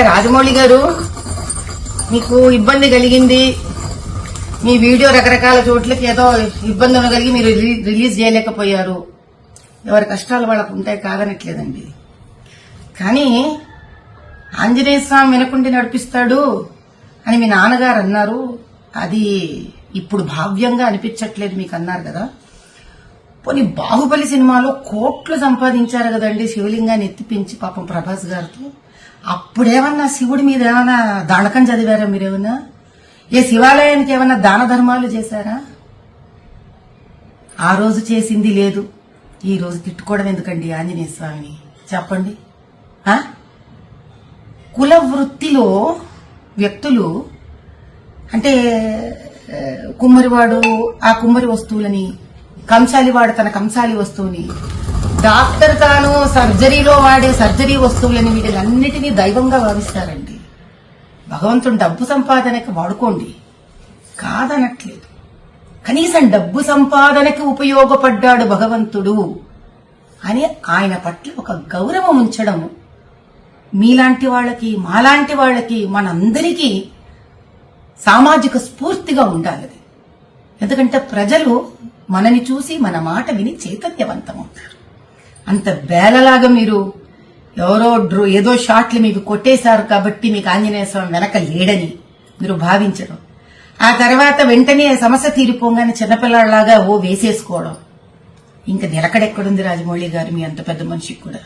రాజమౌళి గారు, మీకు ఇబ్బంది కలిగింది, మీ వీడియో రకరకాల చోట్లకి ఏదో ఇబ్బంది కలిగి మీరు రిలీజ్ చేయలేకపోయారు. ఎవరి కష్టాలు వాళ్ళకు ఉంటాయి, కాదనట్లేదండి. కానీ ఆంజనేయ స్వామి వినకుండి నడిపిస్తాడు అని మీ నాన్నగారు అన్నారు. అది ఇప్పుడు భావ్యంగా అనిపించట్లేదు మీకు అన్నారు కదా. పోనీ బాహుబలి సినిమాలో కోట్లు సంపాదించారు కదండి శివలింగాన్ని ఎత్తిపించి పాపం ప్రభాస్ గారితో. అప్పుడేమన్నా శివుడి మీద ఏమైనా దానకం చదివారా మీరేమన్నా? ఏ శివాలయానికి ఏమన్నా దాన ధర్మాలు చేశారా? ఆ రోజు చేసింది లేదు, ఈ రోజు తిట్టుకోవడం ఎందుకండి ఆంజనేయ స్వామిని చెప్పండి. కుల వృత్తిలో వ్యక్తులు అంటే కుమ్మరివాడు ఆ కుమ్మరి వస్తువులని, కంసాలివాడు తన కంసాలి వస్తువుని, డాక్టర్ తాను సర్జరీలో వాడే సర్జరీ వస్తువులని వీటిలన్నిటినీ దైవంగా భావిస్తారండి. భగవంతుడు డబ్బు సంపాదనకి వాడుకోండి, కాదనట్లేదు. కనీసం డబ్బు సంపాదనకి ఉపయోగపడ్డాడు భగవంతుడు అని ఆయన పట్ల ఒక గౌరవం ఉంచడం మీలాంటి వాళ్ళకి, మాలాంటి వాళ్ళకి, మనందరికీ సామాజిక స్ఫూర్తిగా ఉండాలి. ఎందుకంటే ప్రజలు మనని చూసి మన మాట విని చైతన్యవంతమవుతారు. అంత బేలలాగా మీరు ఎవరో ఏదో షాట్లు మీకు కొట్టేశారు కాబట్టి మీకు ఆంజనేయ స్వామి వెనక లేడని మీరు భావించడం, ఆ తర్వాత వెంటనే సమస్య తీరిపోగానే చిన్నపిల్లలాగా వేసేసుకోవడం, ఇంకా నిలకడెక్కడుంది రాజమౌళి గారు మీ అంత పెద్ద మనిషికి కూడా.